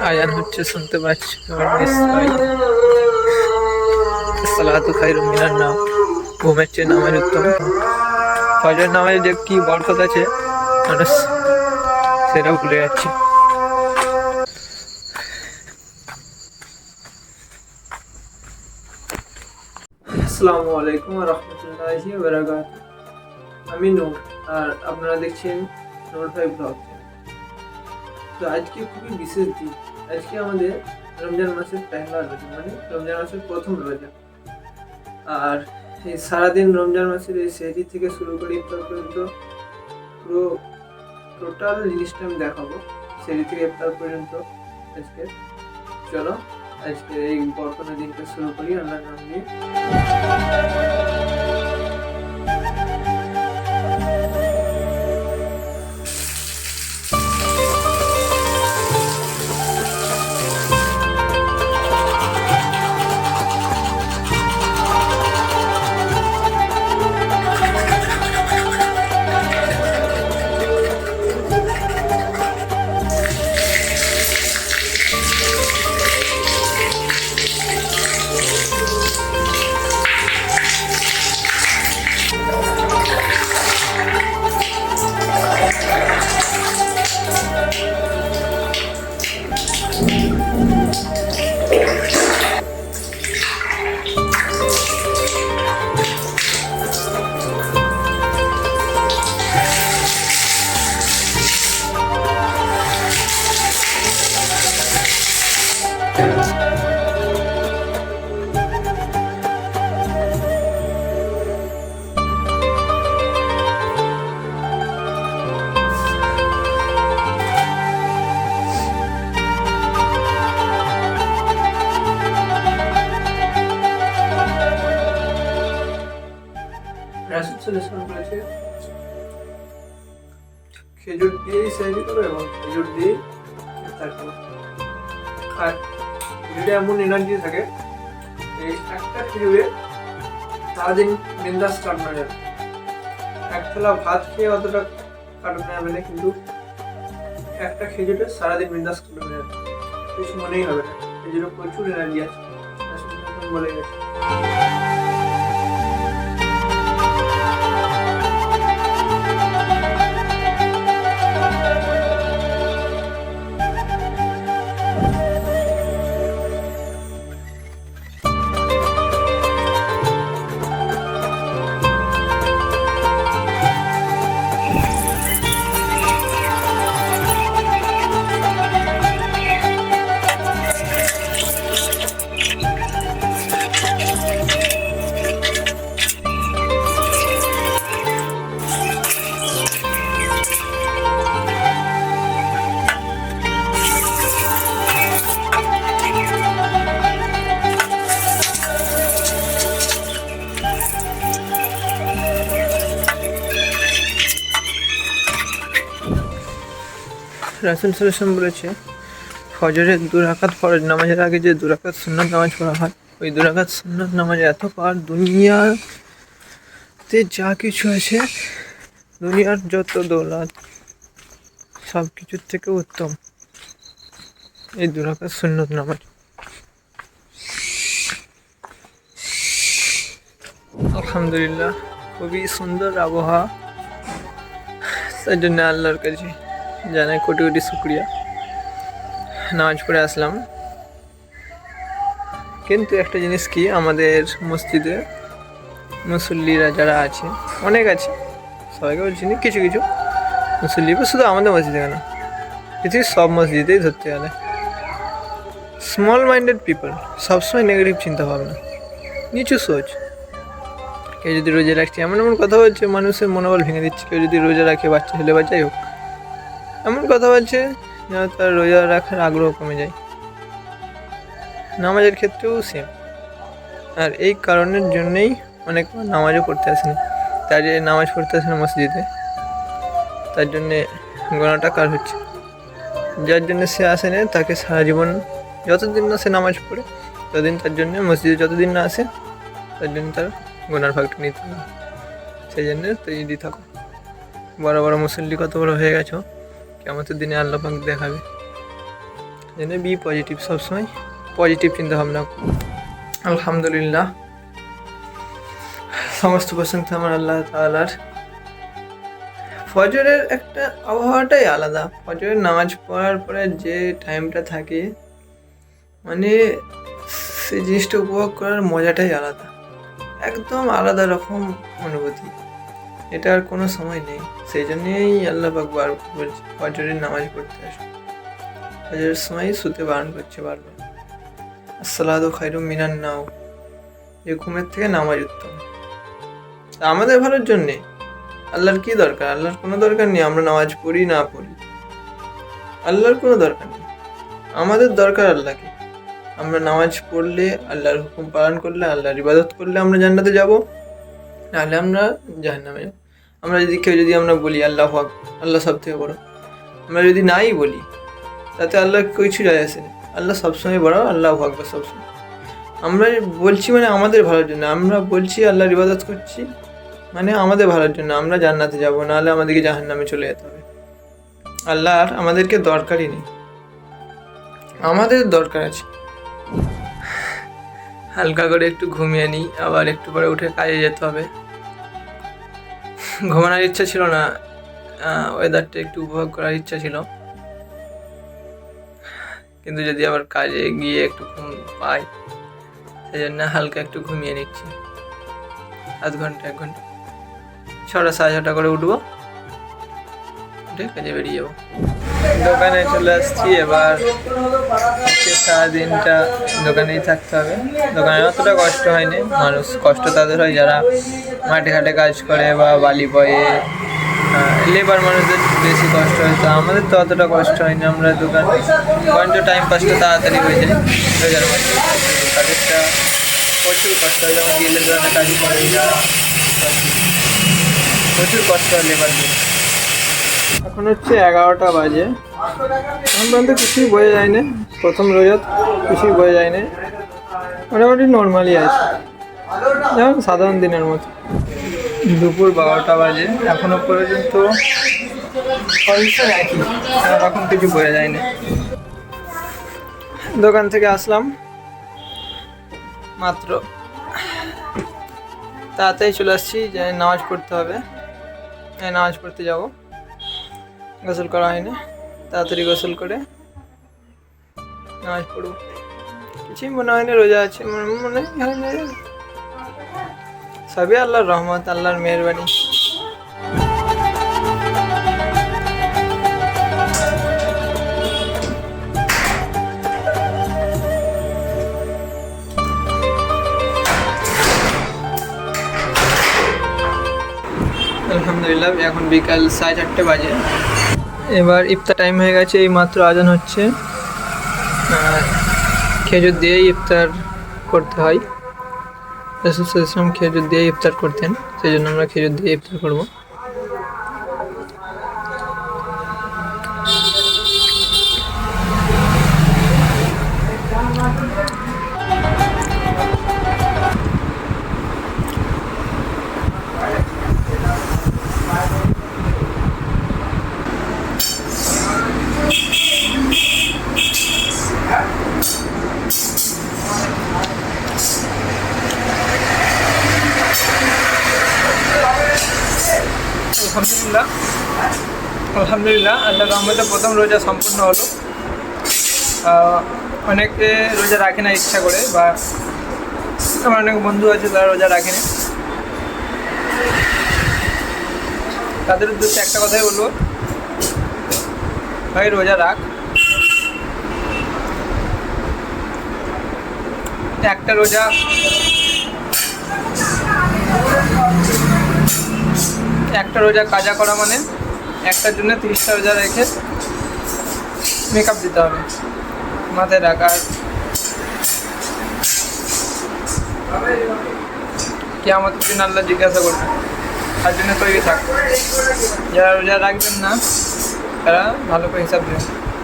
আয়ান হচ্ছে, শুনতে পাচ্ছি নিশ্চয়ই। সালাতু খায়রুম মিনান নাওম, ঘুমের চেয়ে নামাজ উত্তম। ফজর নামাজে যে কি বরকত আছে মানুষ সেটাও ভুলে যাচ্ছে। আসসালামু আলাইকুম ওয়া রাহমাতুল্লাহি ওয়া বারাকাতুহু। আমি নূর, আর আপনারা দেখছেন নূর ভাই ব্লগ। তো আজকে খুবই বিশেষ দিন। আজকে আমাদের রমজান মাসের পহেলা রোজা, মানে রমজান মাসের প্রথম রোজা। আর এই সারাদিন রমজান মাসের এই সেহরি থেকে শুরু করে ইফতার পর্যন্ত পুরো টোটাল জিনিসটা আমি দেখাবো, সেহরি থেকে ইফতার পর্যন্ত। আজকে চলো আজকে এই বর্তমানে দিনটা শুরু করি আল্লাহর নাম নিয়ে। রাসূল সাল্লাল্লাহু আলাইহি ওয়াসাল্লাম বলেছে, খেজুর দিয়েই সেহরি করো এবং খেজুর দিয়েই ইফতার করো। আর খেজুরে এমন এনার্জি থাকে, এই একটা খেজুরে সারাদিন বিন্দাস কাটানো যাবে। এক থালা ভাত খেয়ে অতটা কাটানো যাবে না, কিন্তু একটা খেজুরে সারাদিন বিন্দাস কাটানো যাবে, কিছু মনেই হবে না। খেজুরে প্রচুর এনার্জি আছে, রাসূল সাল্লাল্লাহু আলাইহি ওয়াসাল্লাম বলে গেছে। রাসূল সাল্লাল্লাহু আলাইহি ওয়াসাল্লাম বলেছে, ফজরের 2 রাকাত ফরজ নামাজের আগে যে 2 রাকাত সুন্নাত নামাজ পড়া হয়, ওই 2 রাকাত সুন্নাত নামাজে এত পাওয়ার, দুনিয়াতে যা কিছু আছে, দুনিয়ার যত দৌলত, সব কিছুর থেকে উত্তম এই 2 রাকাত সুন্নাত নামাজ। আলহামদুলিল্লাহ, খুবই সুন্দর আবহাওয়া, তার জন্য আল্লাহর কাছে জানাই কোটি কোটি শুকরিয়া। নামাজ পড়ে আসলাম, কিন্তু একটা জিনিস কি, আমাদের মসজিদে মুসল্লিরা যারা আছে, অনেক আছে, সবাইকে বলছি না, কিছু কিছু মুসল্লি, শুধু আমাদের মসজিদে কেন, পৃথিবীর সব মসজিদেই ধরতে গেলে স্মল মাইন্ডেড পিপল, সবসময় নেগেটিভ চিন্তা ভাবনা, নিচু সোচ। কেউ যদি রোজা রাখছে, এমন এমন কথা বলছে, মানুষের মনোবল ভেঙে দিচ্ছে। কেউ যদি রোজা রাখে, বাচ্চা ছেলে বা যাই হোক, এমন কথা বলছে যেন তার রোজা রাখার আগ্রহ কমে যায়। নামাজের ক্ষেত্রেও সেম। আর এই কারণের জন্যেই অনেক নামাজও পড়তে আসেনি। তাই যে নামাজ পড়তে আসে না মসজিদে, তার জন্যে গোনাটা কার হচ্ছে। যার জন্য সে আসে না, তাকে সারা জীবন যতদিন না সে নামাজ পড়ে, ততদিন তার জন্য মসজিদে যতদিন না আসে, তার জন্য তার গোনার ভাগটা নিতে হবে। সেই জন্য তৈরি থাকো। বড় বড় মুসল্লি কত বড় হয়ে গেছো, কিয়ামতের দিনে আল্লাহ পাক দেখাবে। জন্য বি পজিটিভ, সবসময় পজিটিভ চিন্তা ভাবনা। আলহামদুলিল্লাহ, সমস্ত প্রশংসা আমার আল্লাহ তাআলার। ফজরের একটা আবহাওয়াটাই আলাদা। ফজরের নামাজ পড়ার পরে যে টাইমটা থাকে, মানে সেই জিনিসটা উপভোগ করার মজাটাই আলাদা, একদম আলাদা রকম অনুভূতি। এটা আর কোনো সময় নেই। সেই জন্যেই আল্লাহ পাক বার বলছে ফজরের নামাজ পড়তে আসো। ফজরের সময় শুতে বারণ করছে বারবার। আসসালাতু খায়রুম মিনান নাওম, যে ঘুমের থেকে নামাজ উত্তম। তা আমাদের ভালোর জন্যে। আল্লাহর কি দরকার? আল্লাহর কোনো দরকার নেই আমরা নামাজ পড়ি না পড়ি, আল্লাহর কোনো দরকার নেই। আমাদের দরকার আল্লাহকে। আমরা নামাজ পড়লে, আল্লাহর হুকুম পালন করলে, আল্লাহর ইবাদত করলে আমরা জান্নাতে যাব, নাহলে আমরা জাহান্নামে যাব। আমরা যদি আমরা বলি আল্লাহু আকবার, আল্লাহ সব থেকে বড়, আমরা যদি নাই বলি তাতে আল্লাহ কিছু যায় আসে না। আল্লাহ সবসময় বড়, আল্লাহু আকবার সবসময়। আমরা বলছি মানে আমাদের ভালোর জন্য, আমরা বলছি আল্লাহর ইবাদত করছি মানে আমাদের ভালোর জন্য, আমরা জান্নাতে যাব, নাহলে আমাদেরকে জাহান্নামে চলে যেতে হবে। আল্লাহর আমাদেরকে দরকারই নেই, আমাদের দরকার আছে। হালকা করে একটু ঘুমিয়ে নিই, আবার একটু পরে উঠে কাজে যেতে হবে। ঘুমানোর ইচ্ছা ছিল না, ওয়েদারটা একটু উপভোগ করার ইচ্ছা ছিল, কিন্তু যদি আবার কাজে গিয়ে একটু ঘুম পাই, সেই জন্য হালকা একটু ঘুমিয়ে নিচ্ছি। আধ ঘন্টা 1 ঘন্টা, 6টা 6:30 করে উঠবো, উঠে কাজে বেরিয়ে যাবো। দোকানে চলে আসছি এবার। সারাদিনটা দোকানেই থাকতে হবে। দোকানে অতটা কষ্ট হয়নি, মানুষ কষ্ট তাদের হয় যারা মাঠে ঘাটে কাজ করে বা বালি বয়ে, লেবার মানুষদের বেশি কষ্ট হয়। তো আমাদের তো অতটা কষ্ট হয়নি, আমরা দোকান ঘন্টা টাইম পাসটা তাড়াতাড়ি হয়ে যায়। রোজার মধ্যে তাদেরটা প্রচুর কষ্ট হয়, যেমন ডিএলের দোকানে কাজ করে প্রচুর কষ্ট হয় লেবারদের। এখন হচ্ছে 11টা বাজে, এখন পর্যন্ত কিছুই বোঝা যায় না। প্রথম রোজা কিছুই বোঝা যায় না, মোটামুটি নর্মালি আছে, যেমন সাধারণ দিনের মতো। দুপুর 12টা বাজে, এখনো পর্যন্ত কন্ডিশন একই, এখন কিছু বোঝা যায় না। দোকান থেকে আসলাম মাত্র, তাড়াতাড়ি চলে আসছি যে নামাজ পড়তে হবে, নামাজ পড়তে যাব। গোসল করা হয়নি, তাড়াতাড়ি গোসল করে নামাজ পড়ব। কিছুই মনে হয় না রোজা আছে, মনে হয় না, সবই আল্লাহর রহমত, আল্লাহর মেহরবানি। আলহামদুলিল্লাহ, এখন বিকাল 4:30 বাজে। এবার ইফতার টাইম হয়ে গেছে, এই মাত্র আজান হচ্ছে। খেজুর দিয়েই ইফতার করতে হয়, রাসূল সাল্লাল্লাহু আলাইহি ওয়াসাল্লাম খেজুর দিয়ে ইফতার করতেন, সেই জন্য আমরা খেজুর দিয়ে ইফতার করবো। আলহামদুলিল্লাহ, আল্লাহর রহমতে প্রথম রোজা সম্পূর্ণ হলো। অনেকে রোজা রাখে না ইচ্ছা করে, বা আমার অনেক বন্ধু আছে তারা রোজা রাখে না। তাদের উদ্দেশ্যে একটা কথাই বলবো, ভাই রোজা রাখ। একটা রোজা কাজা করা মানে একটার জন্য 30টা রোজা রেখে মেকআপ দিতে হবে, মাথায় রাখ। আর কিয়ামতের দিন আল্লাহ জিজ্ঞাসা করবে, তার জন্য তৈরি থাক। যারা রোজা রাখবেন না তারা ভালো করে হিসাব দেবেন।